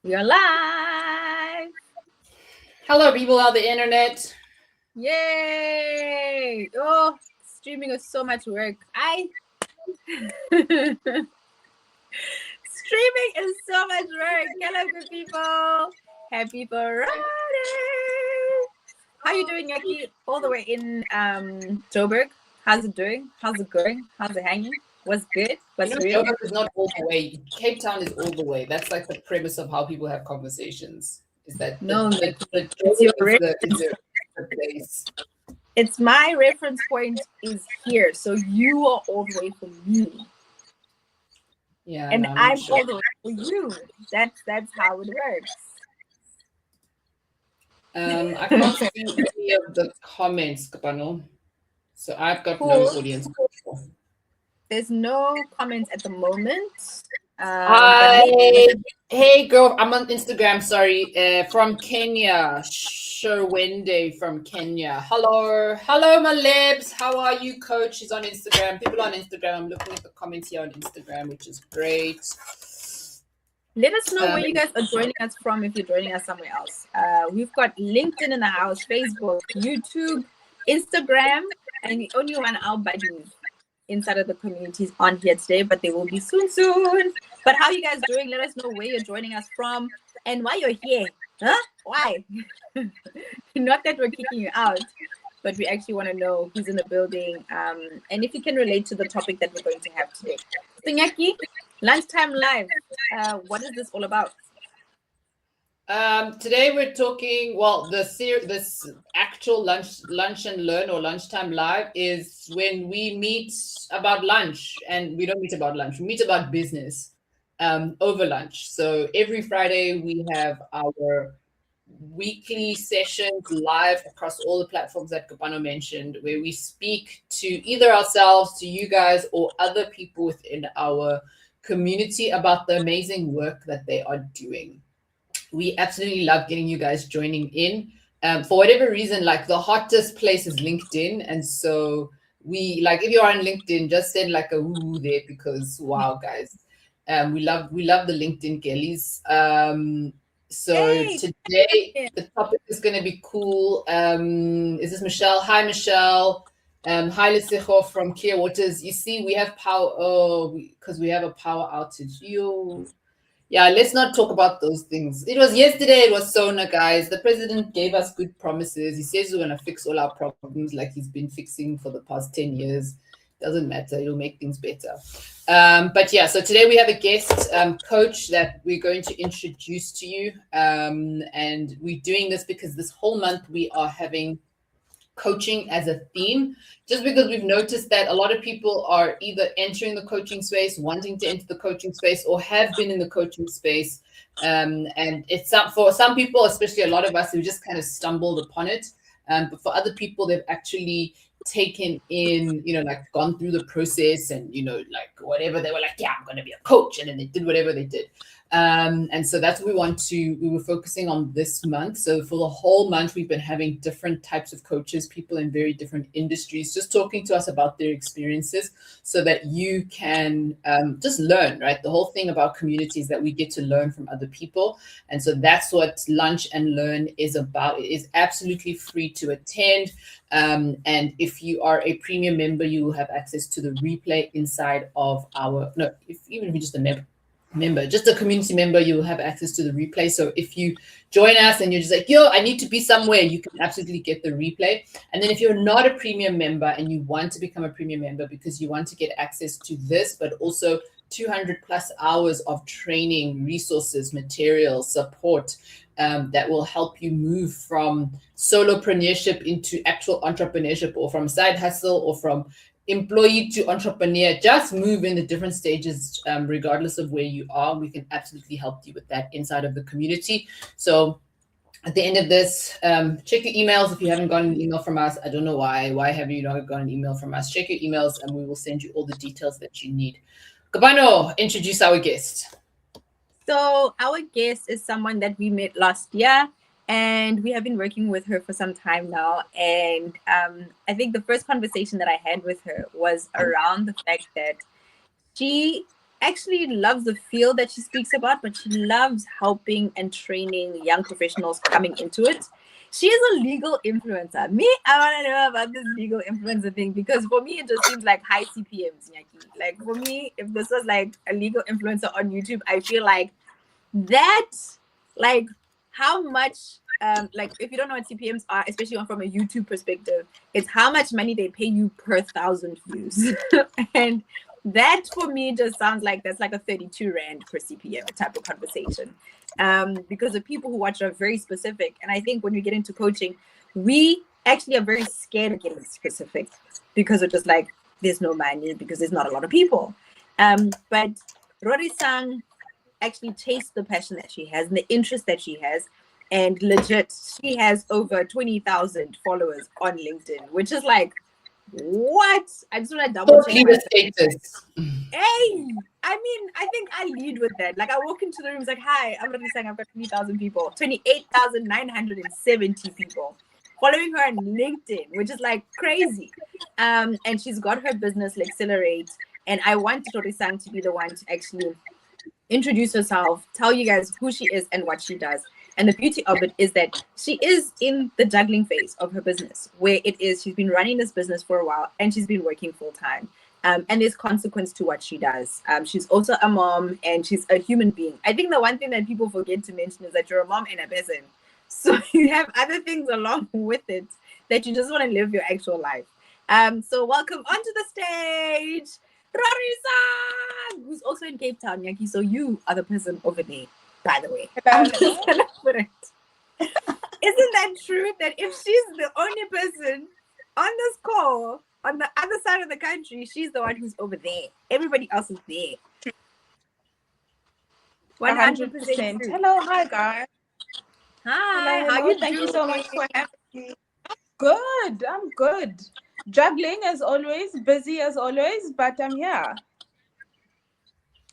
We are live. Hello, people on the internet. Yay! Oh, streaming is so much work. Streaming is so much work. Hello, good people. Happy Friday. How are you doing, Yaki? All the way in Joburg. How's it doing? How's it going? How's it hanging? What's good? What's real? Joburg is not all the way. Cape Town is all the way. That's like the premise of how people have conversations. Is that No, the it's your is the place. It's my reference point is here, so you are all the way for me. Yeah, and no, I'm sure. all the way for you. That's how it works. I can't see any of the comments, Kapano. So I've got Cool. no audience. There's no comments at the moment. Hey girl, I'm on Instagram. Sorry, from Kenya, Sherwende from Kenya. Hello, my libs. How are you, coach? She's on Instagram. People on Instagram. I'm looking at the comments here on Instagram, which is great. Let us know where you guys are joining us from if you're joining us somewhere else. We've got LinkedIn in the house, Facebook, YouTube, Instagram, and the only one our buddies inside of the communities on here today, but they will be soon. But how are you guys doing? Let us know where you're joining us from and why you're here. Huh? Why? Not that we're kicking you out, but we actually want to know who's in the building, and if you can relate to the topic that we're going to have today. Nyaki, Lunchtime Live. What is this all about? Today we're talking. Well, this actual lunch and learn or lunchtime live is when we meet about lunch, and we don't meet about lunch. We meet about business over lunch. So every Friday we have our weekly sessions live across all the platforms that Kapano mentioned, where we speak to either ourselves, to you guys, or other people within our community about the amazing work that they are doing. We absolutely love getting you guys joining in. For whatever reason, like the hottest place is LinkedIn. And so we like, if you're on LinkedIn, just send like a woo there, because wow, guys, we love the LinkedIn girlies. So today the topic is going to be cool. Is this Michelle? Hi, Michelle. Hi, Lesejo from Clear Waters. You see, we have power because we have a power outage. Yeah, let's not talk about those things. It was yesterday, it was Sona, guys. The president gave us good promises. He says we're going to fix all our problems like he's been fixing for the past 10 years. Doesn't matter, it'll make things better. But yeah, so today we have a guest coach that we're going to introduce to you. And we're doing this because this whole month we are having coaching as a theme, just because we've noticed that a lot of people are either entering the coaching space, wanting to enter the coaching space, or have been in the coaching space. And it's for some people, especially a lot of us, who just kind of stumbled upon it. But for other people, they've actually taken in, like gone through the process and, like whatever, they were like, yeah, I'm going to be a coach. And then they did whatever they did. And so that's what we were focusing on this month. So for the whole month, we've been having different types of coaches, people in very different industries, just talking to us about their experiences so that you can just learn, right? The whole thing about community is that we get to learn from other people. And so that's what Lunch and Learn is about. It is absolutely free to attend. And if you are a premium member, you will have access to the replay inside of even if you're just a member, just a community member, you will have access to the replay. So if you join us and you're just like, I need to be somewhere, you can absolutely get the replay. And then if you're not a premium member and you want to become a premium member because you want to get access to this, but also 200 plus hours of training, resources, materials, support, that will help you move from solopreneurship into actual entrepreneurship, or from side hustle, or from employee to entrepreneur. Just move in the different stages, regardless of where you are. We can absolutely help you with that inside of the community. So at the end of this, check your emails if you haven't gotten an email from us. I don't know why have you not gotten an email from us? Check your emails and we will send you all the details that you need. Kabano, introduce our guest. So our guest is someone that we met last year, and we have been working with her for some time now. And I think the first conversation that I had with her was around the fact that she actually loves the field that she speaks about, but she loves helping and training young professionals coming into it. She is a legal influencer. Me, I want to know about this legal influencer thing because for me, it just seems like high CPMs, Nyaki. Like for me, if this was like a legal influencer on YouTube, I feel like that, like how much, like if you don't know what CPMs are, especially from a YouTube perspective, it's how much money they pay you per 1,000 views. And that for me just sounds like that's like a 32 Rand per CPM type of conversation. Because the people who watch are very specific. And I think when we get into coaching, we actually are very scared of getting specific because of just like there's no money because there's not a lot of people. But Rorisang actually chased the passion that she has and the interest that she has. And legit, she has over 20,000 followers on LinkedIn, which is like, what? I just want to double check. Leader status. Hey, I mean, I think I lead with that. Like, I walk into the room, it's like, hi, I'm already saying I've got 20,000 people, 28,970 people following her on LinkedIn, which is like crazy. And she's got her business, Lexelerate. And I want Rorisang to be the one to actually introduce herself, tell you guys who she is and what she does. And the beauty of it is that she is in the juggling phase of her business, where it is she's been running this business for a while and she's been working full time. And there's consequence to what she does. She's also a mom and she's a human being. I think the one thing that people forget to mention is that you're a mom and a person. So you have other things along with it that you just want to live your actual life. So welcome onto the stage, Rory-San, who's also in Cape Town, Yaki. So you are the person over there, by the way. I'm just gonna put it. Isn't that true that if she's the only person on this call on the other side of the country, she's the one who's over there? Everybody else is there. 100%. Hello, hi guys. Hi, hello. How you Thank doing? you so much for having me. Good, I'm good. Juggling as always, busy as always, but I'm here.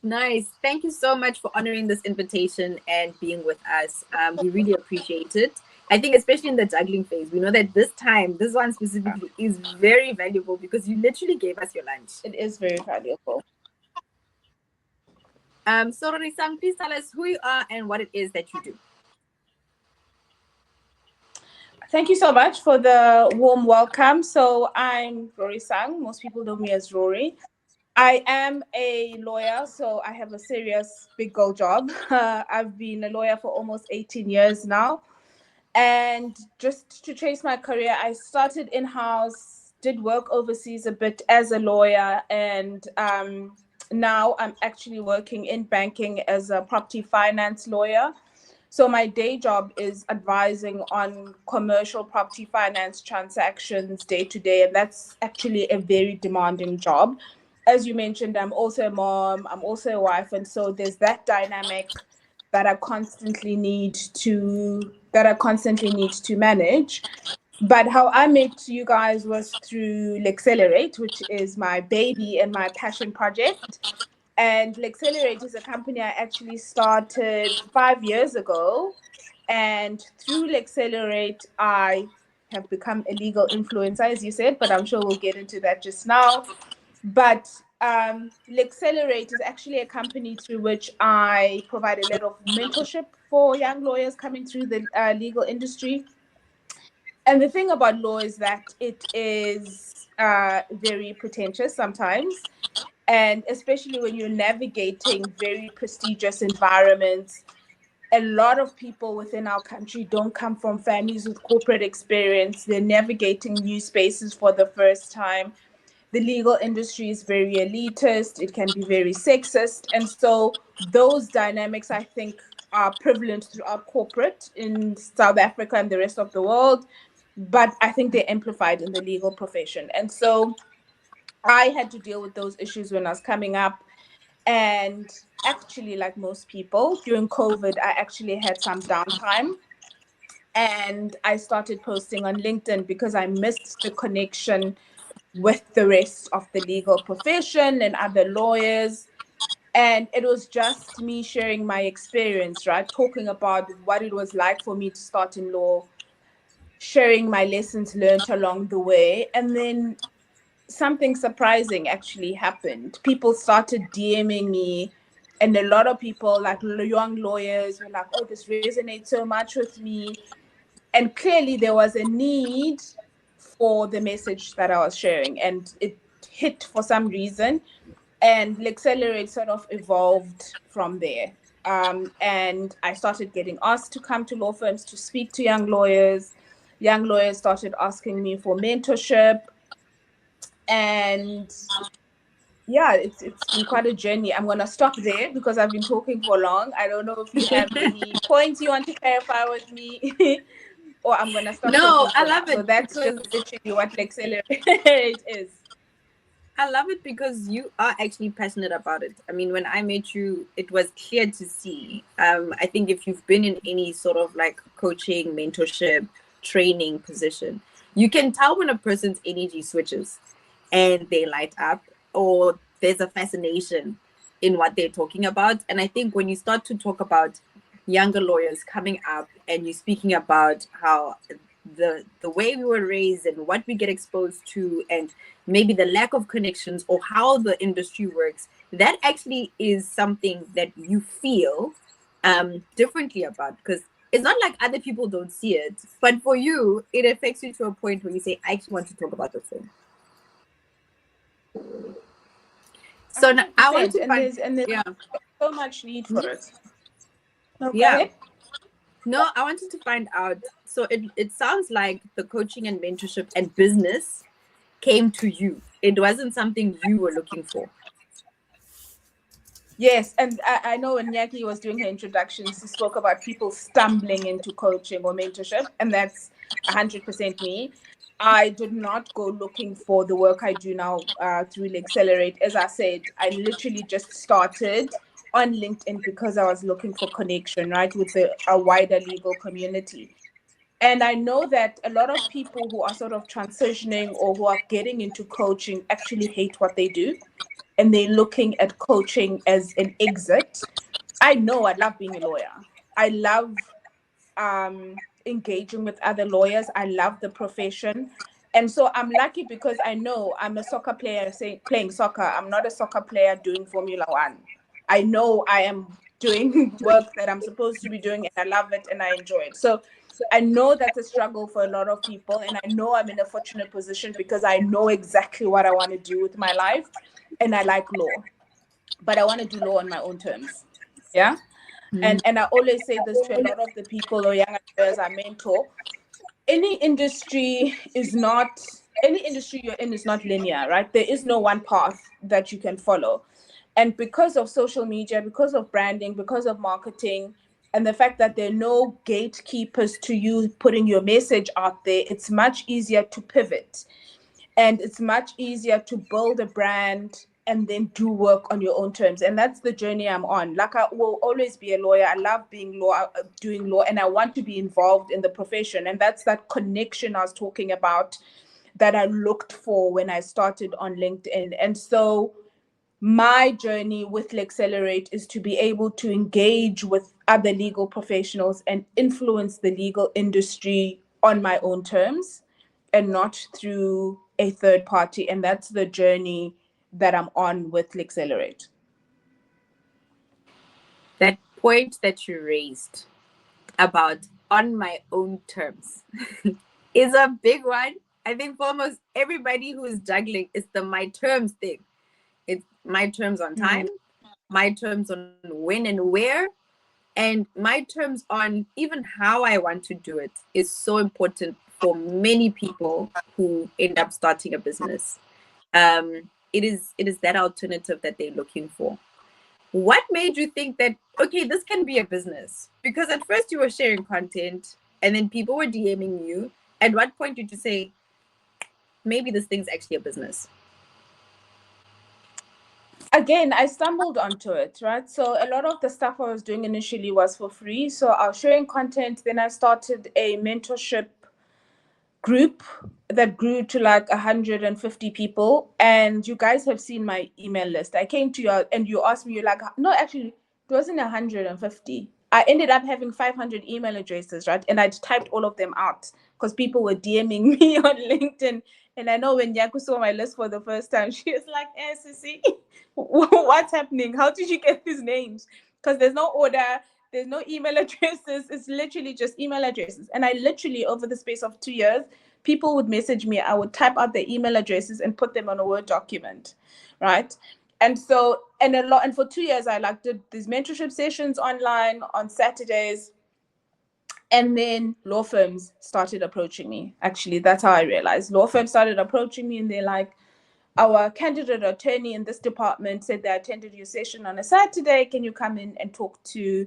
Nice. Thank you so much for honoring this invitation and being with us. We really appreciate it. I think especially in the juggling phase, we know that this one specifically is very valuable because you literally gave us your lunch. It is very valuable. So Rorisang, please tell us who you are and what it is that you do. Thank you so much for the warm welcome. So I'm Rorisang. Most people know me as Rory. I am a lawyer, so I have a serious big girl job. I've been a lawyer for almost 18 years now. And just to trace my career, I started in-house, did work overseas a bit as a lawyer, and now I'm actually working in banking as a property finance lawyer. So my day job is advising on commercial property finance transactions day to day, and that's actually a very demanding job. As you mentioned, I'm also a mom, I'm also a wife, and so there's that dynamic that I constantly need to manage. But how I met you guys was through Lexelerate, which is my baby and my passion project. And Lexelerate is a company I actually started 5 years ago. And through Lexelerate, I have become a legal influencer, as you said, but I'm sure we'll get into that just now. But Lexelerate is actually a company through which I provide a lot of mentorship for young lawyers coming through the legal industry. And the thing about law is that it is very pretentious sometimes. And especially when you're navigating very prestigious environments, a lot of people within our country don't come from families with corporate experience. They're navigating new spaces for the first time. The legal industry is very elitist. It can be very sexist. And so those dynamics, I think, are prevalent throughout corporate in South Africa and the rest of the world. But I think they're amplified in the legal profession. And so I had to deal with those issues when I was coming up. And actually, like most people, during COVID, I actually had some downtime. And I started posting on LinkedIn because I missed the connection with the rest of the legal profession and other lawyers. And it was just me sharing my experience, right? Talking about what it was like for me to start in law, sharing my lessons learned along the way. And then something surprising actually happened. People started DMing me, and a lot of people, like young lawyers, were like, oh, this resonates so much with me. And clearly there was a need for the message that I was sharing, and it hit for some reason. And Lexelerate sort of evolved from there. And I started getting asked to come to law firms to speak to young lawyers. Young lawyers started asking me for mentorship. And yeah, it's been quite a journey. I'm going to stop there because I've been talking for long. I don't know if you have any points you want to clarify with me, or I'm going to stop. No, talking I for love now. it. So that's because just literally what Lexelerate is. I love it because you are actually passionate about it. I mean, when I met you, it was clear to see. I think if you've been in any sort of like coaching, mentorship, training position, you can tell when a person's energy switches and they light up, or there's a fascination in what they're talking about. And I think when you start to talk about younger lawyers coming up and you're speaking about how the way we were raised and what we get exposed to, and maybe the lack of connections or how the industry works, that actually is something that you feel differently about, because it's not like other people don't see it, but for you it affects you to a point where you say, I actually want to talk about this thing. So now I want to there's yeah, so much need for it. No, yeah. No, I wanted to find out. So it sounds like the coaching and mentorship and business came to you. It wasn't something you were looking for. Yes, and I know when Nyaki was doing her introductions, she spoke about people stumbling into coaching or mentorship, and that's 100% me. I did not go looking for the work I do now through Lexelerate. As I said, I literally just started on LinkedIn because I was looking for connection, right, with a wider legal community. And I know that a lot of people who are sort of transitioning or who are getting into coaching actually hate what they do, and they're looking at coaching as an exit. I know I love being a lawyer. I love engaging with other lawyers. I love the profession. And so I'm lucky because I know I'm a soccer player playing soccer. I'm not a soccer player doing Formula One. I know I am doing work that I'm supposed to be doing, and I love it and I enjoy it. So I know that's a struggle for a lot of people. And I know I'm in a fortunate position because I know exactly what I want to do with my life. And I like law, but I want to do law on my own terms. Yeah. And I always say this to a lot of the people or young lawyers I mentor. Any industry you're in is not linear, right? There is no one path that you can follow. And because of social media, because of branding, because of marketing, and the fact that there are no gatekeepers to you putting your message out there, it's much easier to pivot. And it's much easier to build a brand and then do work on your own terms. And that's the journey I'm on. Like, I will always be a lawyer. I love doing law, and I want to be involved in the profession. And that's that connection I was talking about that I looked for when I started on LinkedIn. And so my journey with Lexelerate is to be able to engage with other legal professionals and influence the legal industry on my own terms and not through a third party. And that's the journey that I'm on with Lexelerate. That point that you raised about on my own terms is a big one. I think for almost everybody who is juggling, it's the my terms thing. It's my terms on time, my terms on when and where, and my terms on even how I want to do it is so important for many people who end up starting a business. It is that alternative that they're looking for. What made you think that, okay, this can be a business? Because at first you were sharing content and then people were DMing you. At what point did you say, maybe this thing's actually a business? Again, I stumbled onto it, right? So a lot of the stuff I was doing initially was for free. So I was sharing content. Then I started a mentorship group that grew to like 150 people. And you guys have seen my email list. I came to you and you asked me, you're like, no, actually, it wasn't 150. I ended up having 500 email addresses, right? And I typed all of them out because people were DMing me on LinkedIn And I know when Yaku saw my list for the first time, she was like, Sissy, what's happening? How did you get these names? Because there's no order, there's no email addresses. It's literally just email addresses. And I literally, over the space of 2 years, people would message me. I would type out their email addresses and put them on a Word document, right? And so, and for 2 years, I did these mentorship sessions online on Saturdays. And then law firms started approaching me. Actually, that's how I realized. Law firms started approaching me and they're like, our candidate attorney in this department said they attended your session on a Saturday. Can you come in and talk to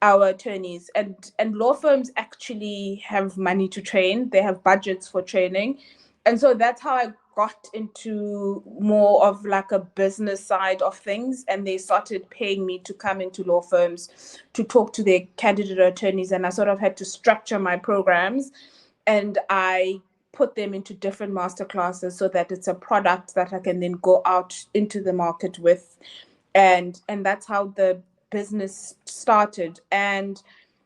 our attorneys? And law firms actually have money to train. They have budgets for training. And so that's how I got into more of like a business side of things. And they started paying me to come into law firms to talk to their candidate attorneys. And I sort of had to structure my programs, and I put them into different masterclasses so that it's a product that I can then go out into the market with. And that's how the business started. And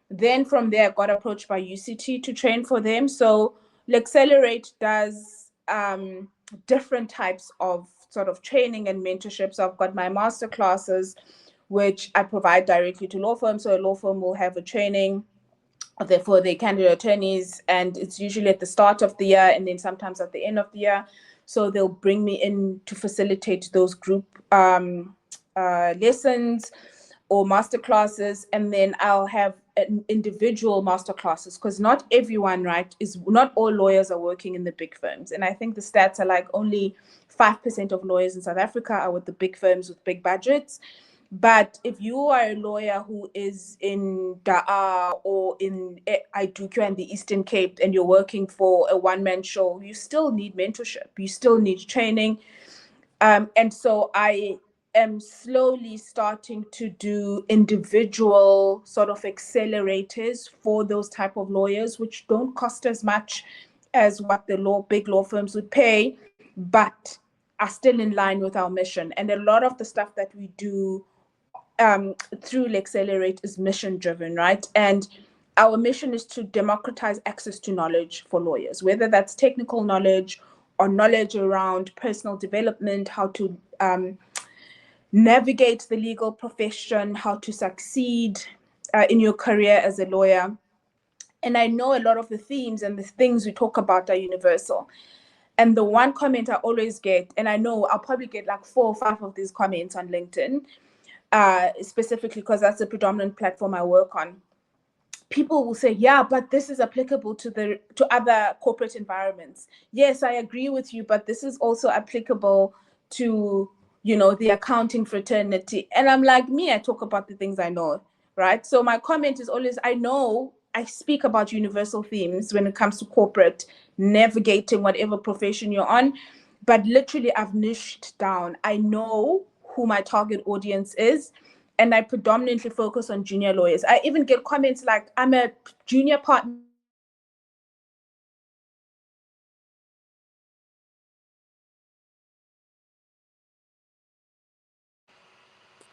then from there, I got approached by UCT to train for them. So Lexelerate does different types of sort of training and mentorship. So I've got my master classes, which I provide directly to law firms. So a law firm will have a training for their candidate attorneys, and it's usually at the start of the year and then sometimes at the end of the year. So they'll bring me in to facilitate those group lessons or masterclasses, and then I'll have individual masterclasses, because not everyone, right, not all lawyers are working in the big firms. And I think the stats are like only 5% of lawyers in South Africa are with the big firms with big budgets. But if you are a lawyer who is in Da'a or in Idukio and the Eastern Cape, and you're working for a one-man show, you still need mentorship. You still need training. And so I am slowly starting to do individual sort of accelerators for those type of lawyers, which don't cost as much as what the big law firms would pay, but are still in line with our mission. And a lot of the stuff that we do through Lexelerate is mission driven, right? And our mission is to democratize access to knowledge for lawyers, whether that's technical knowledge or knowledge around personal development, how to navigate the legal profession, how to succeed in your career as a lawyer. And I know a lot of the themes and the things we talk about are universal. And the one comment I always get, and I know I'll probably get like 4 or 5 of these comments on LinkedIn, specifically because that's the predominant platform I work on. People will say, yeah, but this is applicable to other corporate environments. Yes, I agree with you, but this is also applicable to, the accounting fraternity. And I'm like, I talk about the things I know, right? So my comment is always, I speak about universal themes when it comes to corporate, navigating whatever profession you're on, but literally I've niched down. I know who my target audience is, and I predominantly focus on junior lawyers. I even get comments like, I'm a junior partner.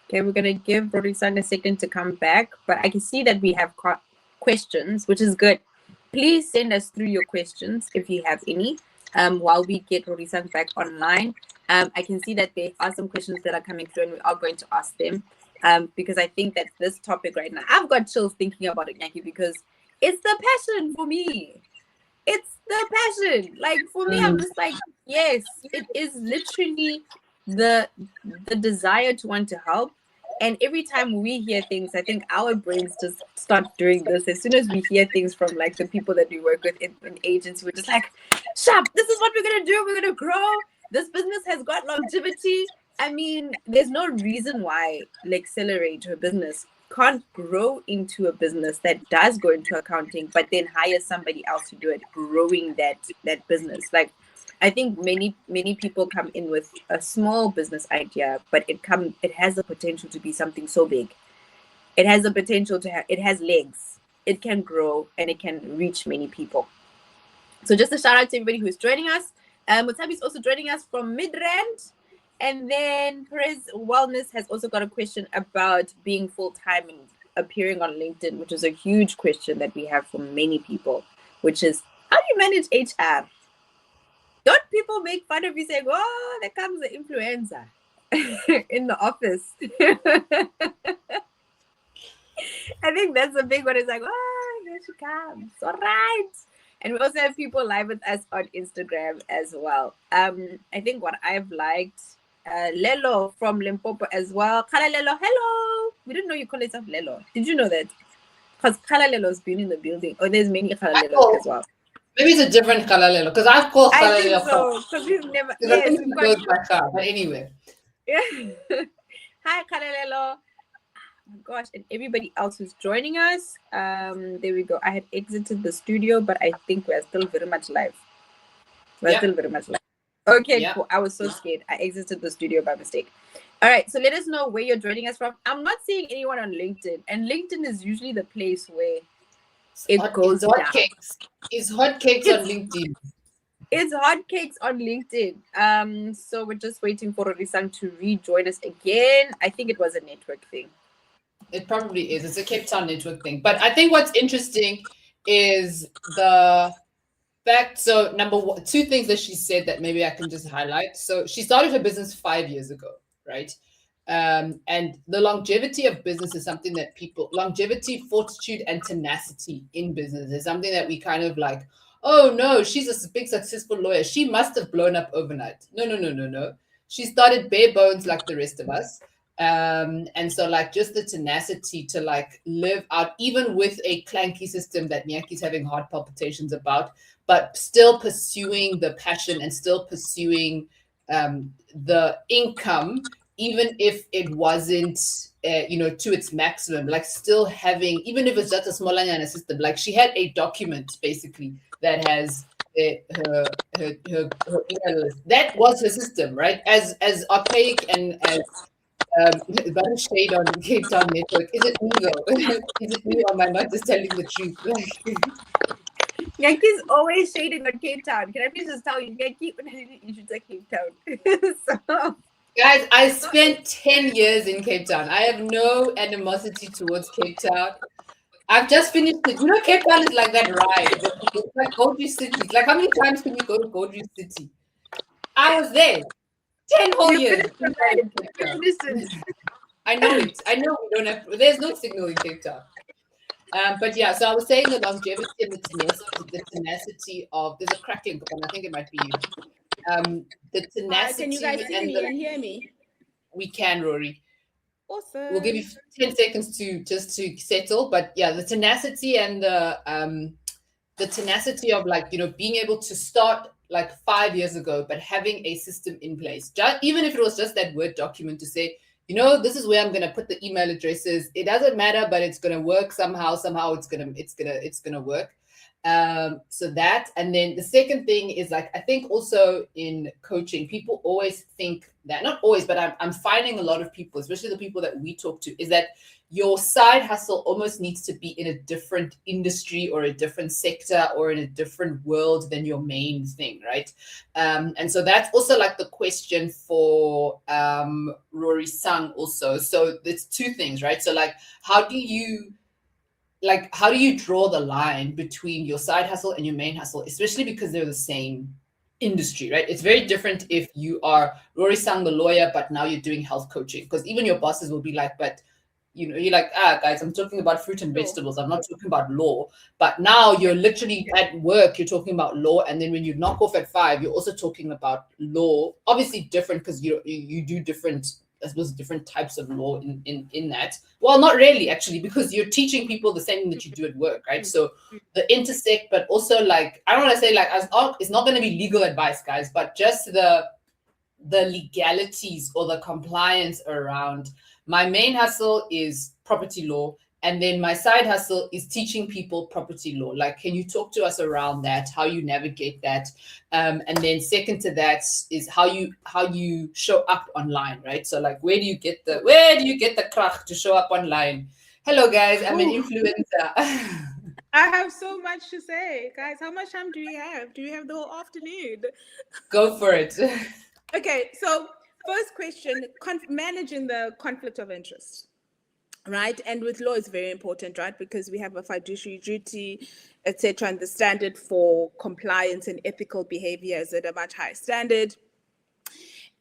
Okay, we're going to give Rory-San a second to come back, but I can see that we have questions, which is good. Please send us through your questions if you have any, while we get Rory-San back online. I can see that there are some questions that are coming through, and we are going to ask them, because I think that this topic right now, I've got chills thinking about it, Nyaki, because it's the passion for me. It's the passion. Like, for me, I'm just like, yes, it is literally the desire to want to help. And every time we hear things, I think our brains just start doing this. As soon as we hear things from like the people that we work with in agents, we're just like, sharp, this is what we're going to do. We're going to grow. This business has got longevity. I mean, there's no reason why Lexelerate your business can't grow into a business that does go into accounting, but then hire somebody else to do it, growing that business. Like, I think many people come in with a small business idea, but it has the potential to be something so big. It has the potential it has legs. It can grow and it can reach many people. So just a shout out to everybody who is joining us. Mutabi is also joining us from Midrand. And then Perez Wellness has also got a question about being full-time and appearing on LinkedIn, which is a huge question that we have from many people, which is, how do you manage HR? Don't people make fun of you saying, "Oh, there comes the influencer in the office"? I think that's the big one. It's like, "Oh, here she comes. All right." And we also have people live with us on Instagram as well. I think what I've liked, Lelo from Limpopo as well. Kala Lelo, hello. We didn't know you call yourself Lelo. Did you know that? Because Kala Lelo's been in the building. Oh, there's mainly Kala Lelo as well. Maybe it's a different Kalalelo because I've called I Kalalelo. think so, because we've never. I Yes, think we've it goes got. by car. But anyway. Yeah. Hi, Kalelelo. Oh my gosh, and everybody else who's joining us. There we go. I had exited the studio, but I think we're still very much live. We're still very much live. Okay, cool. I was so scared. I exited the studio by mistake. All right, so let us know where you're joining us from. I'm not seeing anyone on LinkedIn, and LinkedIn is usually the place where it goes down. It's hotcakes on LinkedIn. It's hotcakes on LinkedIn. So we're just waiting for Rorisang to rejoin us again. I think it was a network thing. It probably is. It's a Cape Town network thing. But I think what's interesting is the fact. So number one, two things that she said that maybe I can just highlight. So she started her business 5 years ago, right? And the longevity of business is something that longevity, fortitude, and tenacity in business is something that we kind of like, oh no, she's a big successful lawyer. She must have blown up overnight. No. She started bare bones like the rest of us. And so like just the tenacity to like live out, even with a clanky system that Nyaki's having heart palpitations about, but still pursuing the passion and still pursuing the income, even if it wasn't, to its maximum, like still having, even if it's just a small system, like she had a document basically that has her email list. That was her system, right? As archaic and as about a shade on Cape Town network. Is it me though? Is it me or am I not just telling the truth? Yankee's always shading on Cape Town. Can I please just tell you, Yankee, you should take Cape Town. So. Guys, I spent 10 years in Cape Town. I have no animosity towards Cape Town. I've just finished it. You know, Cape Town is like that ride. It's like Goldry City. It's like, how many times can you go to Goldry City? I was there 10 whole years. I know it. I know we don't have, there's no signal in Cape Town. But yeah, so I was saying the longevity and the tenacity of, there's a crackling, but I think it might be you. The tenacity. Can you guys see me and hear me? We can, Rory. Awesome. We'll give you 10 seconds to settle, but yeah, the tenacity and the tenacity of like, being able to start like 5 years ago, but having a system in place, even if it was just that Word document to say, this is where I'm going to put the email addresses. It doesn't matter, but it's going to work somehow it's going to work. So that, and then the second thing is like, I think also in coaching, people always think that, not always, but I'm finding a lot of people, especially the people that we talk to, is that your side hustle almost needs to be in a different industry or a different sector or in a different world than your main thing, right? And so that's also like the question for Rory-Sang also. So it's two things, right? So like, how do you draw the line between your side hustle and your main hustle, especially because they're the same industry, right? It's very different if you are Rorisang the lawyer, but now you're doing health coaching, because even your bosses will be like, but you're like, guys, I'm talking about fruit and vegetables. I'm not talking about law. But now you're literally at work, you're talking about law. And then when you knock off at 5, you're also talking about law. Obviously different, because you do different, I suppose, different types of law in that. Well, not really, actually, because you're teaching people the same thing that you do at work, right? So the intersect, but also like, I don't want to say like, it's not going to be legal advice, guys, but just the legalities or the compliance around. My main hustle is property law, and then my side hustle is teaching people property law. Like, can you talk to us around that, how you navigate that? And then second to that is how you show up online, right? So like, where do you get the krach to show up online? Hello guys, I'm an influencer. I have so much to say, guys. How much time do you have? Do you have the whole afternoon? Go for it. Okay, so first question, managing the conflict of interest. right? And with law, it's very important, right? Because we have a fiduciary duty, etc., and the standard for compliance and ethical behavior is at a much higher standard.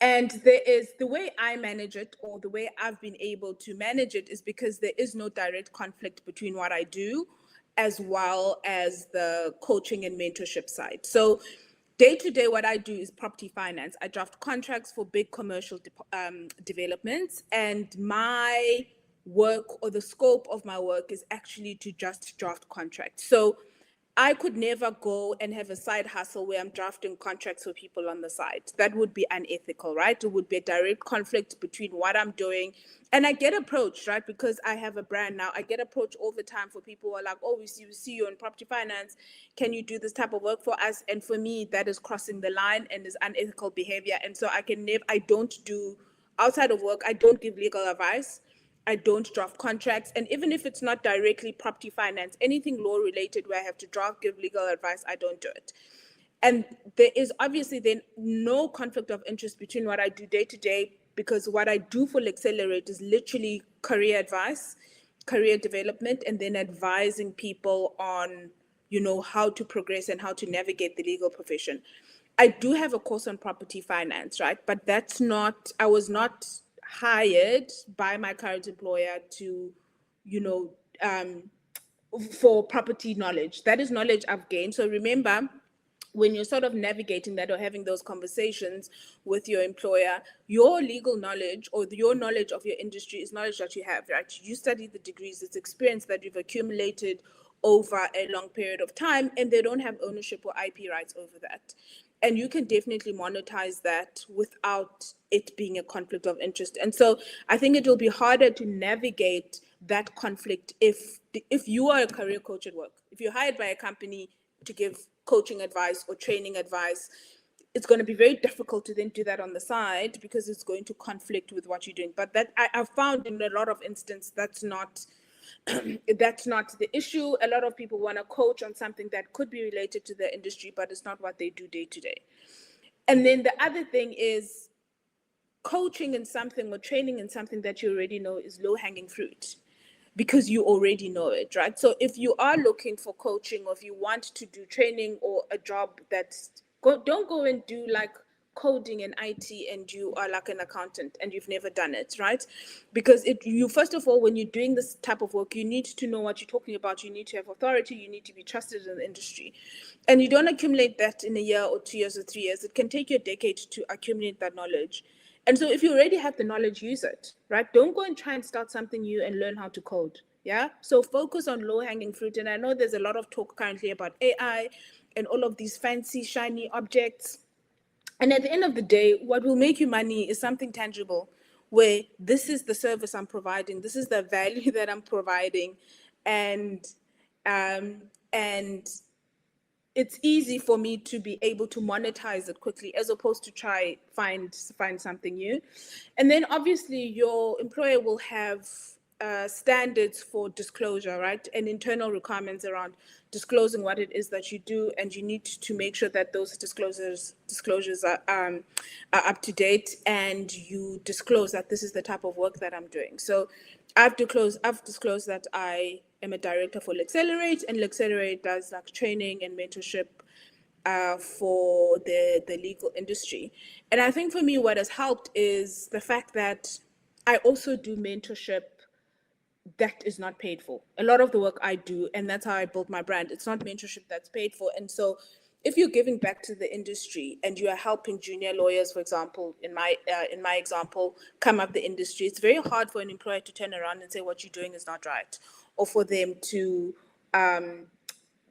And there is the way I manage it, or the way I've been able to manage it, is because there is no direct conflict between what I do as well as the coaching and mentorship side. So day to day, what I do is property finance. I draft contracts for big commercial developments, and my work, or the scope of my work, is actually to just draft contracts. So I could never go and have a side hustle where I'm drafting contracts for people on the side. That would be unethical, right? It would be a direct conflict between what I'm doing. And I get approached, right? Because I have a brand now. I get approached all the time for people who are like, oh, we see you in property finance. Can you do this type of work for us? And for me, that is crossing the line and is unethical behavior. And so I don't do, outside of work, I don't give legal advice. I don't draft contracts. And even if it's not directly property finance, anything law related where I have to draft, give legal advice, I don't do it. And there is obviously then no conflict of interest between what I do day to day, because what I do for Lexelerate is literally career advice, career development, and then advising people on, how to progress and how to navigate the legal profession. I do have a course on property finance, right? But I was not hired by my current employer to, for property knowledge. That is knowledge I've gained. So remember, when you're sort of navigating that or having those conversations with your employer, your legal knowledge or your knowledge of your industry is knowledge that you have, right? You study the degrees, it's experience that you've accumulated over a long period of time, and they don't have ownership or IP rights over that. And you can definitely monetize that without it being a conflict of interest. And so I think it will be harder to navigate that conflict if you are a career coach at work. If you're hired by a company to give coaching advice or training advice, it's going to be very difficult to then do that on the side because it's going to conflict with what you're doing. But that I've found in a lot of instances that's not the issue. A lot of people want to coach on something that could be related to their industry, but it's not what they do day to day. And then the other thing is coaching in something or training in something that you already know is low-hanging fruit because you already know it, right? So if you are looking for coaching or if you want to do training or a job don't go and do like coding and IT and you are like an accountant and you've never done it, right? Because you first of all, when you're doing this type of work, you need to know what you're talking about. You need to have authority. You need to be trusted in the industry. And you don't accumulate that in a year or 2 years or 3 years. It can take you a decade to accumulate that knowledge. And so if you already have the knowledge, use it, right? Don't go and try and start something new and learn how to code, yeah? So focus on low-hanging fruit. And I know there's a lot of talk currently about AI and all of these fancy, shiny objects. And at the end of the day, what will make you money is something tangible, where this is the service I'm providing, this is the value that I'm providing, and it's easy for me to be able to monetize it quickly as opposed to try find something new. And then obviously your employer will have standards for disclosure, right? And internal requirements around disclosing what it is that you do, and you need to make sure that those disclosures are up to date, and you disclose that this is the type of work that I'm doing. So I've disclosed that I am a director for Lexelerate, and Lexerate does like training and mentorship for the legal industry. And I think for me, what has helped is the fact that I also do mentorship that is not paid for. A lot of the work I do, and that's how I built my brand, it's not mentorship that's paid for. And so if you're giving back to the industry and you are helping junior lawyers, for example, in my example, come up the industry, it's very hard for an employer to turn around and say what you're doing is not right, or for them to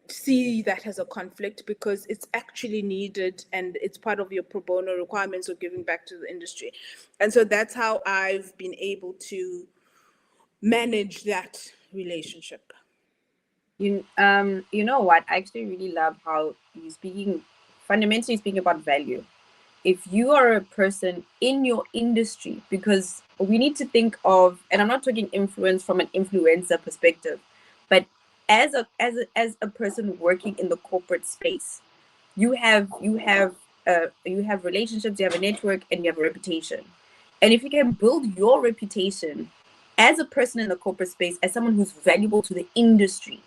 see that as a conflict, because it's actually needed and it's part of your pro bono requirements of giving back to the industry. And so that's how I've been able to manage that relationship. You know what? I actually really love how you're fundamentally speaking about value. If you are a person in your industry, because we need to think of, and I'm not talking influence from an influencer perspective, but as a person working in the corporate space, you have relationships, you have a network, and you have a reputation. And if you can build your reputation as a person in the corporate space, as someone who's valuable to the industry,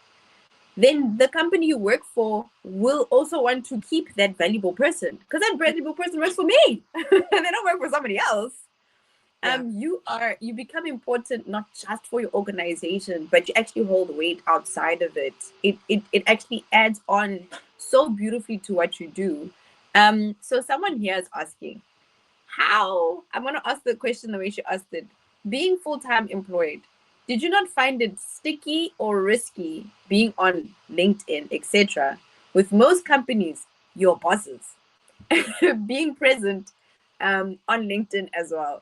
then the company you work for will also want to keep that valuable person, because that valuable person works for me. They don't work for somebody else. Yeah. You become important not just for your organization, but you actually hold weight outside of it. It actually adds on so beautifully to what you do. So someone here is asking, how, I'm going to ask the question the way she asked it. Being full-time employed, did you not find it sticky or risky being on LinkedIn, etc.? With most companies, your bosses being present on LinkedIn as well.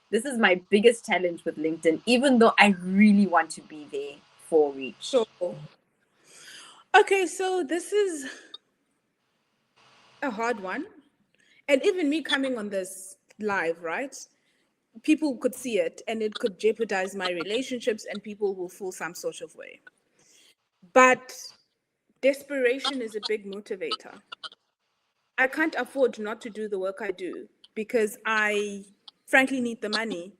This is my biggest challenge with LinkedIn, even though I really want to be there for reach. So, okay, so this is a hard one. And even me coming on this live, right? People could see it and it could jeopardize my relationships and people will feel some sort of way. But desperation is a big motivator. I can't afford not to do the work I do because I frankly need the money.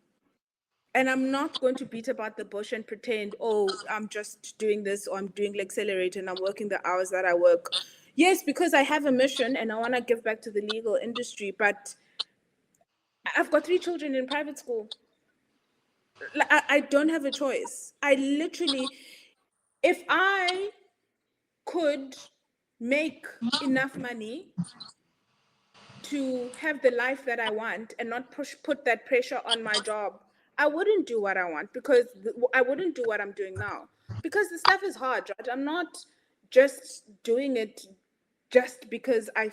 And I'm not going to beat about the bush and pretend, oh, I'm just doing this or I'm doing Lexelerate and I'm working the hours that I work. Yes, because I have a mission and I want to give back to the legal industry, but I've got 3 children in private school. I don't have a choice. I literally, if I could make enough money to have the life that I want and not put that pressure on my job, I wouldn't do what I want because I wouldn't do what I'm doing now because the stuff is hard, right? I'm not just doing it just because I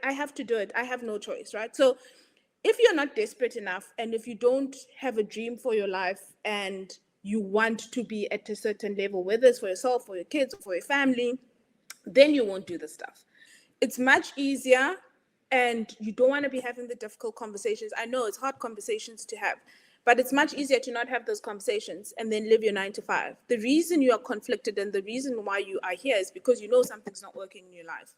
have to do it. I have no choice, right? So if you're not desperate enough and if you don't have a dream for your life and you want to be at a certain level, whether it's for yourself, for your kids, or for your family, then you won't do the stuff. It's much easier and you don't want to be having the difficult conversations. I know it's hard conversations to have, but it's much easier to not have those conversations and then live your 9 to 5. The reason you are conflicted and the reason why you are here is because you know something's not working in your life.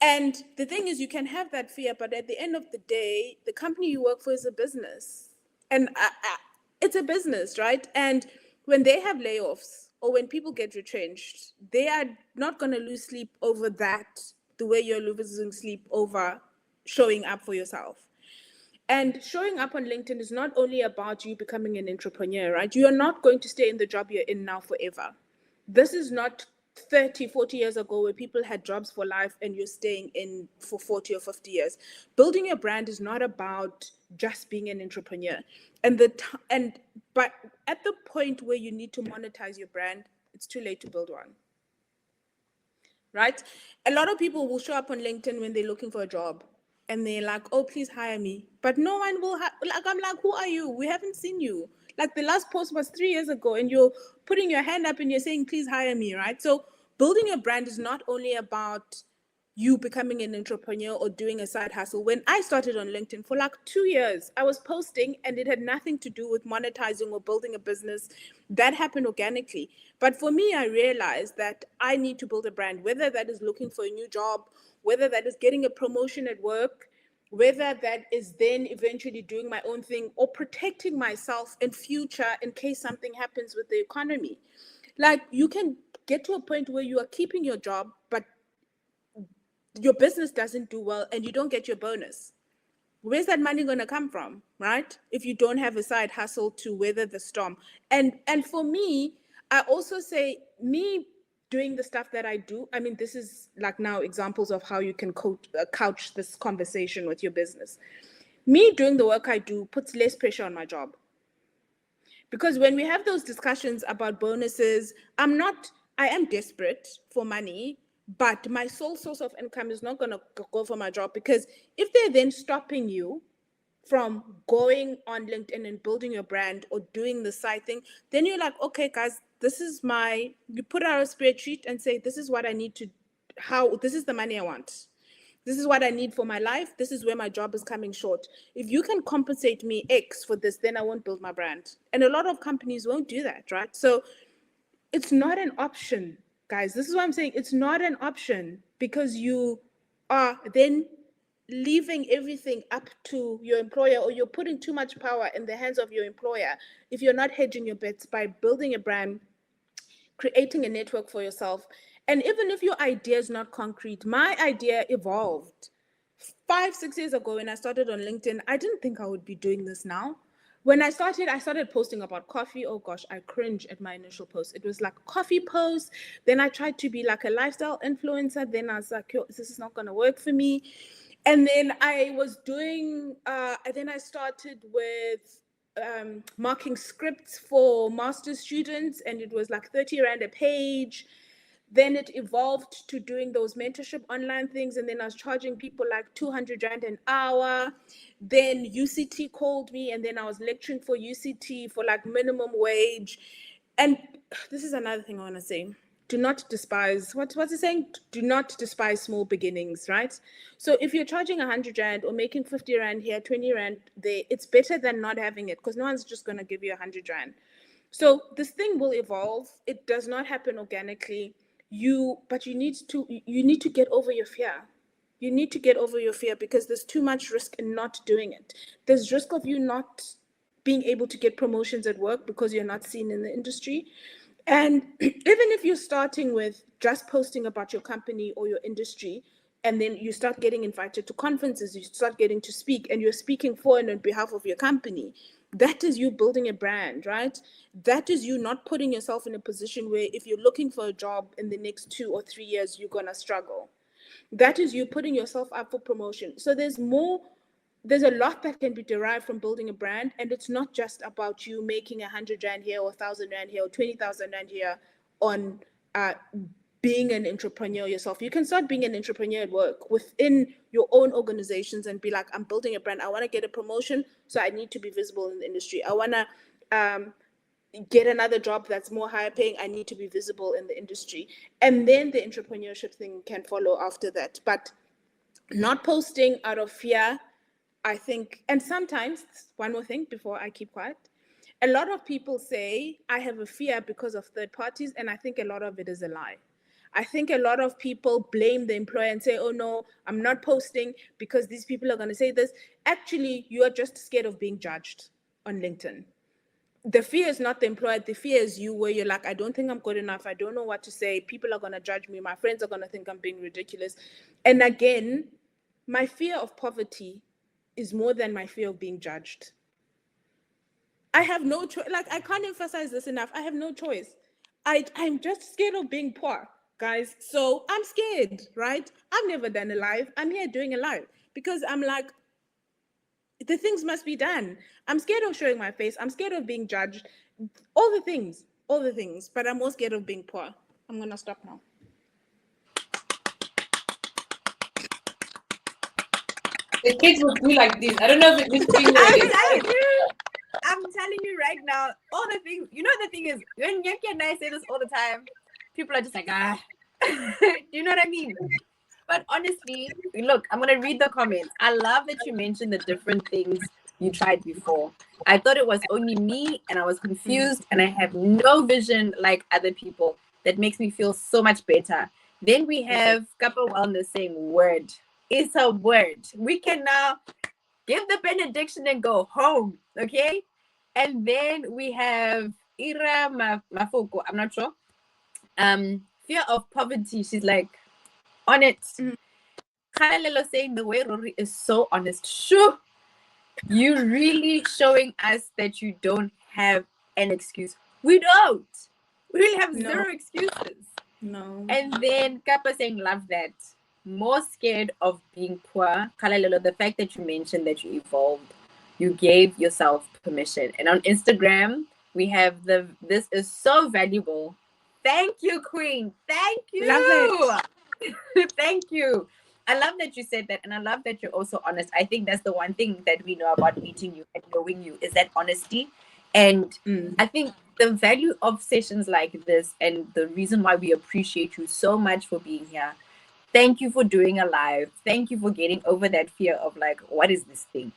And the thing is, you can have that fear, but at the end of the day, the company you work for is a business. And it's a business, right? And when they have layoffs or when people get retrenched, they are not going to lose sleep over that the way you're losing sleep over showing up for yourself. And showing up on LinkedIn is not only about you becoming an entrepreneur, right? You are not going to stay in the job you're in now forever. This is not 30, 40 years ago where people had jobs for life and you're staying in for 40 or 50 years. Building your brand is not about just being an entrepreneur. But at the point where you need to monetize your brand, it's too late to build one. Right? A lot of people will show up on LinkedIn when they're looking for a job and they're like, oh, please hire me. But no one will I'm like, who are you? We haven't seen you. Like the last post was 3 years ago and you're putting your hand up and you're saying, please hire me, right? So building your brand is not only about you becoming an entrepreneur or doing a side hustle. When I started on LinkedIn for like 2 years, I was posting and it had nothing to do with monetizing or building a business. That happened organically. But for me, I realized that I need to build a brand, whether that is looking for a new job, whether that is getting a promotion at work, whether that is then eventually doing my own thing or protecting myself in future in case something happens with the economy. Like you can get to a point where you are keeping your job, but your business doesn't do well and you don't get your bonus. Where's that money going to come from, right? If you don't have a side hustle to weather the storm. And for me, I also say me doing the stuff that I do, I mean, this is like now examples of how you can couch this conversation with your business. Me doing the work I do puts less pressure on my job. Because when we have those discussions about bonuses, I am desperate for money, but my sole source of income is not going to go for my job, because if they're then stopping you from going on LinkedIn and building your brand or doing the side thing, then you're like, okay, guys, you put out a spreadsheet and say, this is what I need this is the money I want. This is what I need for my life. This is where my job is coming short. If you can compensate me X for this, then I won't build my brand. And a lot of companies won't do that, right? So it's not an option, guys. This is what I'm saying. It's not an option, because you are then leaving everything up to your employer, or you're putting too much power in the hands of your employer if you're not hedging your bets by building a brand, creating a network for yourself. And even if your idea is not concrete, my idea evolved. 5-6 years ago when I started on LinkedIn, I didn't think I would be doing this now. When I started posting about coffee. Oh gosh, I cringe at my initial post. It was like a coffee post. Then I tried to be like a lifestyle influencer. Then I was like, yo, this is not going to work for me. And then I was doing, then I started with marking scripts for master's students, and it was like 30 Rand a page. Then it evolved to doing those mentorship online things, and then I was charging people like 200 Rand an hour. Then UCT called me, and then I was lecturing for UCT for like minimum wage. And this is another thing I want to say. Do not despise, what's it saying? Do not despise small beginnings, right? So if you're charging 100 Rand or making 50 Rand here, 20 Rand there, it's better than not having it, because no one's just going to give you 100 Rand. So this thing will evolve. It does not happen organically. But you need to get over your fear. You need to get over your fear, because there's too much risk in not doing it. There's risk of you not being able to get promotions at work because you're not seen in the industry. And even if you're starting with just posting about your company or your industry, and then you start getting invited to conferences, you start getting to speak, and you're speaking for and on behalf of your company, that is you building a brand, right? That is you not putting yourself in a position where if you're looking for a job in the next 2 or 3 years, you're going to struggle. That is you putting yourself up for promotion. So there's a lot that can be derived from building a brand, and it's not just about you making 100 Rand here or 1,000 Rand here or 20,000 Rand here on being an entrepreneur yourself. You can start being an entrepreneur at work within your own organizations and be like, I'm building a brand. I want to get a promotion, so I need to be visible in the industry. I want to get another job that's more higher paying. I need to be visible in the industry. And then the entrepreneurship thing can follow after that. But not posting out of fear, I think. And sometimes, one more thing before I keep quiet, a lot of people say, I have a fear because of third parties. And I think a lot of it is a lie. I think a lot of people blame the employer and say, oh no, I'm not posting because these people are going to say this. Actually, you are just scared of being judged on LinkedIn. The fear is not the employer. The fear is you, where you're like, I don't think I'm good enough. I don't know what to say. People are going to judge me. My friends are going to think I'm being ridiculous. And again, my fear of poverty is more than my fear of being judged. I have no choice. Like, I can't emphasize this enough. I have no choice. I'm just scared of being poor, guys. So I'm scared, right? I've never done a live. I'm here doing a live because I'm like, the things must be done. I'm scared of showing my face. I'm scared of being judged. All the things, but I'm more scared of being poor. I'm going to stop now. The kids will be like this. I don't know if it's being I'm telling you right now, all the things, the thing is, when Yanki and I say this all the time, people are just like, do you know what I mean? But honestly, look, I'm going to read the comments. I love that you mentioned the different things you tried before. I thought it was only me and I was confused and I have no vision like other people. That makes me feel so much better. Then we have Couple Wellness saying word. It's a word. We can now give the benediction and go home, okay? And then we have Ira Mafoko, I'm not sure. Fear of poverty. She's like, on it. Khalelo saying the way Rori is so honest. Sure. You really showing us that you don't have an excuse. We don't. We really have zero excuses. No. And then Kappa saying, love that. More scared of being poor. Khalelo, the fact that you mentioned that you evolved, you gave yourself permission. And on Instagram, we have this is so valuable. Thank you, Queen. Thank you. Love it. Thank you. I love that you said that, and I love that you're also honest. I think that's the one thing that we know about meeting you and knowing you is that honesty. And I think the value of sessions like this and the reason why we appreciate you so much for being here. Thank you for doing a live. Thank you for getting over that fear of like, what is this thing?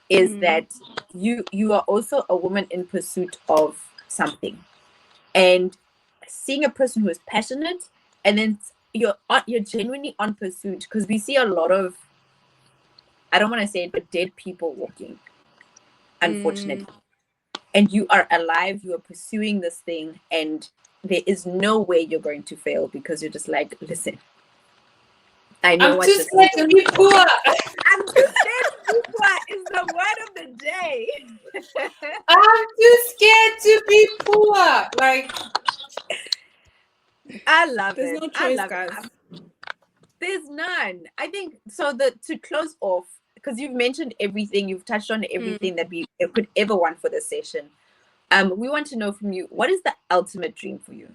Is that you are also a woman in pursuit of something. And seeing a person who is passionate and then you're genuinely on pursuit, because we see a lot of I don't want to say it, but dead people walking, unfortunately. And you are alive, you are pursuing this thing, and there is no way you're going to fail because you're just like, listen, I know I'm what too this scared to be poor. I'm too scared to be poor is the word of the day. I'm too scared to be poor. Like, I love There's it. no I choice, love guys. it. There's none. I think so. To close off, because you've mentioned everything, you've touched on everything that we could ever want for this session. We want to know from you, what is the ultimate dream for you?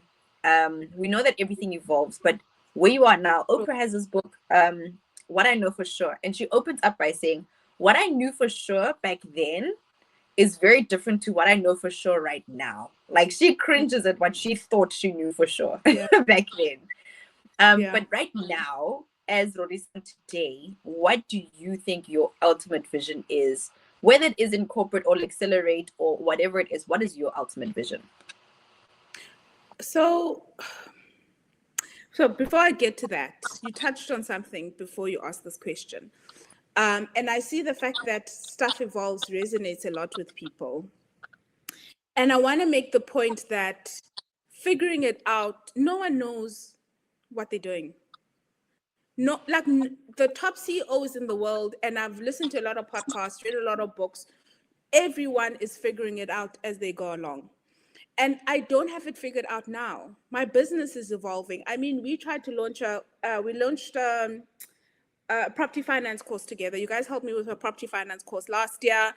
We know that everything evolves, but where you are now, Oprah has this book, What I Know for Sure, and she opens up by saying, what I knew for sure back then is very different to what I know for sure right now. Like, she cringes at what she thought she knew for sure back then. But right now, as Rorisang today, what do you think your ultimate vision is? Whether it is in corporate or Lexelerate or whatever it is, what is your ultimate vision? So before I get to that, you touched on something before you asked this question. And I see the fact that stuff evolves resonates a lot with people. And I want to make the point that figuring it out, no one knows what they're doing. No, like the top CEOs in the world, and I've listened to a lot of podcasts, read a lot of books, everyone is figuring it out as they go along. And I don't have it figured out now. My business is evolving. I mean, we tried to launch we launched a property finance course together. You guys helped me with a property finance course last year.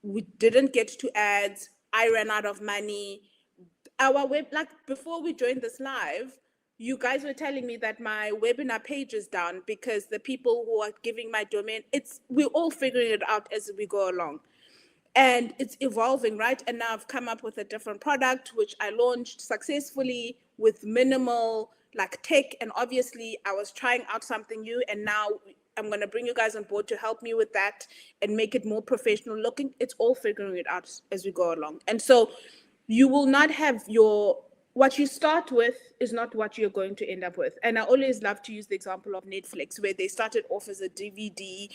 We didn't get to ads. I ran out of money. Our web, like before we joined this live, you guys were telling me that my webinar page is down because the people who are giving my domain, we're all figuring it out as we go along. And it's evolving, right? And now I've come up with a different product, which I launched successfully with minimal like tech. And obviously I was trying out something new, and now I'm going to bring you guys on board to help me with that and make it more professional looking. It's all figuring it out as we go along. And so you will not have what you start with is not what you're going to end up with. And I always love to use the example of Netflix, where they started off as a DVD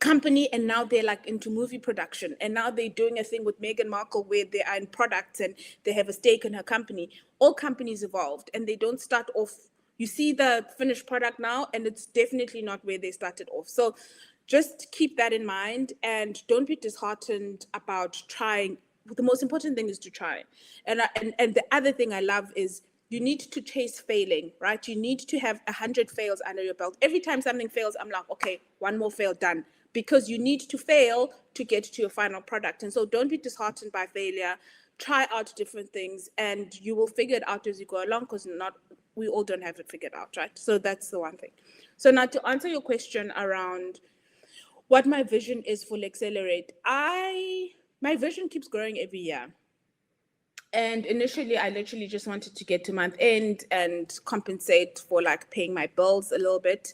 company, and now they're like into movie production, and now they're doing a thing with Meghan Markle where they are in products and they have a stake in her company. All companies evolved, and they don't start off, you see the finished product now, and it's definitely not where they started off. So just keep that in mind, and don't be disheartened about trying. The most important thing is to try. And the other thing I love is you need to chase failing, right? You need to have 100 fails under your belt. Every time something fails, I'm like, okay, one more fail, done. Because you need to fail to get to your final product. And so don't be disheartened by failure. Try out different things, and you will figure it out as you go along, because we all don't have it figured out, right? So that's the one thing. So now to answer your question around what my vision is for Lexelerate, my vision keeps growing every year. And initially, I literally just wanted to get to month end and compensate for like paying my bills a little bit.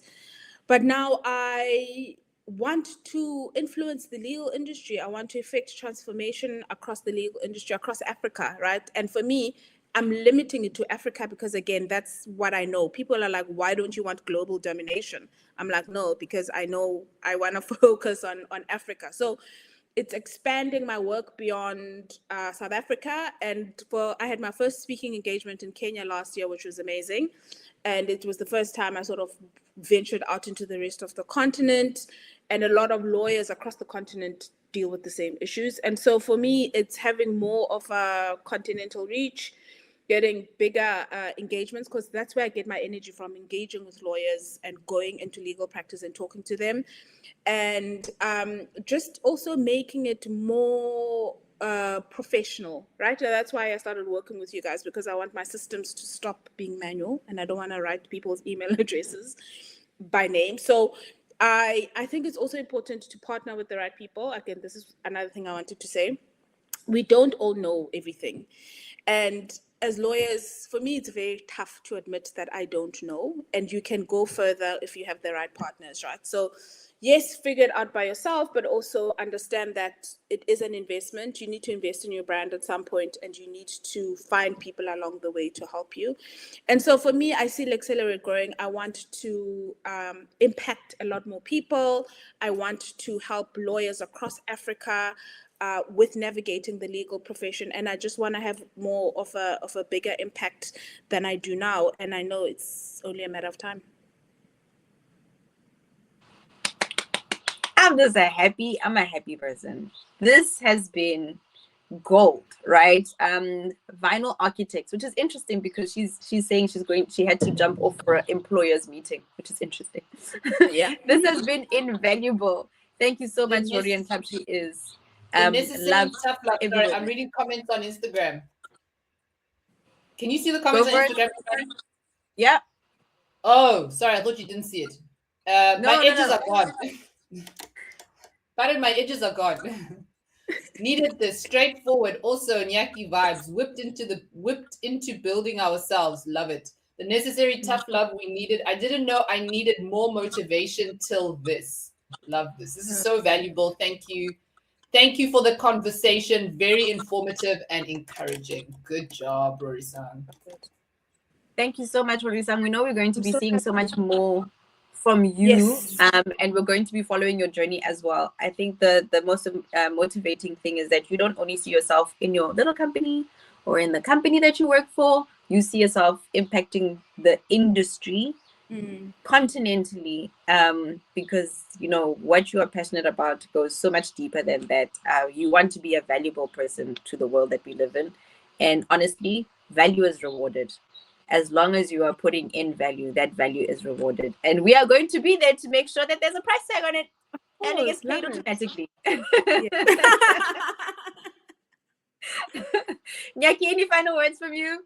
But now I want to influence the legal industry. I want to effect transformation across the legal industry, across Africa, right? And for me, I'm limiting it to Africa because, again, that's what I know. People are like, why don't you want global domination? I'm like, no, because I know I want to focus on Africa. So it's expanding my work beyond South Africa. And I had my first speaking engagement in Kenya last year, which was amazing. And it was the first time I sort of ventured out into the rest of the continent. And a lot of lawyers across the continent deal with the same issues. And so for me, it's having more of a continental reach, getting bigger engagements, because that's where I get my energy from, engaging with lawyers and going into legal practice and talking to them. And just also making it more professional, right? So that's why I started working with you guys, because I want my systems to stop being manual, and I don't want to write people's email addresses by name. So I think it's also important to partner with the right people. Again, this is another thing I wanted to say. We don't all know everything. And as lawyers, for me, it's very tough to admit that I don't know. And you can go further if you have the right partners, right? So yes, figure it out by yourself, but also understand that it is an investment. You need to invest in your brand at some point, and you need to find people along the way to help you. And so for me, I see Lexelerate growing. I want to impact a lot more people. I want to help lawyers across Africa with navigating the legal profession, and I just want to have more of a bigger impact than I do now. And I know it's only a matter of time. I'm a happy person. This has been gold, right? Vinyl Architects, which is interesting because she's saying she had to jump off for an employer's meeting, which is interesting. Yeah. This has been invaluable. Thank you so much, Rori and Tabshi is. Necessary tough love. Sorry, I'm reading comments on Instagram. Can you see the comments on Instagram? Yeah. Oh, sorry, I thought you didn't see it. My edges are gone. Pardon, my edges are gone. Needed this straightforward, also Nyaki vibes, whipped into building ourselves. Love it. The necessary tough love we needed. I didn't know I needed more motivation till this. Love this. This is so valuable. Thank you. Thank you for the conversation. Very informative and encouraging. Good job, Rory-san. Thank you so much, Rorisang. We know we're going to be seeing so much more from you, yes. And we're going to be following your journey as well. I think the most motivating thing is that you don't only see yourself in your little company or in the company that you work for. You see yourself impacting the industry continentally, because you know what you are passionate about goes so much deeper than that. You want to be a valuable person to the world that we live in, and honestly, value is rewarded. As long as you are putting in value, that value is rewarded. And we are going to be there to make sure that there's a price tag on it. And it gets paid automatically. Nyaki, any final words from you?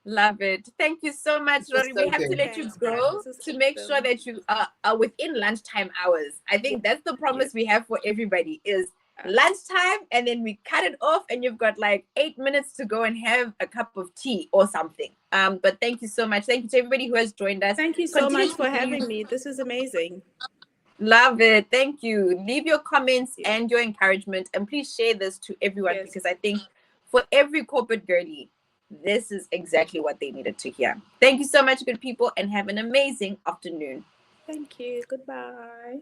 Love it. Thank you so much, Rory. We have to let you go to make sure that you are within lunchtime hours. I think that's the promise we have for everybody is lunchtime, and then we cut it off and you've got like 8 minutes to go and have a cup of tea or something. But thank you so much. Thank you to everybody who has joined us. Thank you so much for having me. This is amazing. Love it. Thank you. Leave your comments and your encouragement, and please share this to everyone, because I think for every corporate girly, this is exactly what they needed to hear. Thank you so much, good people, and have an amazing afternoon. Thank you. Goodbye.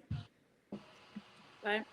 Bye.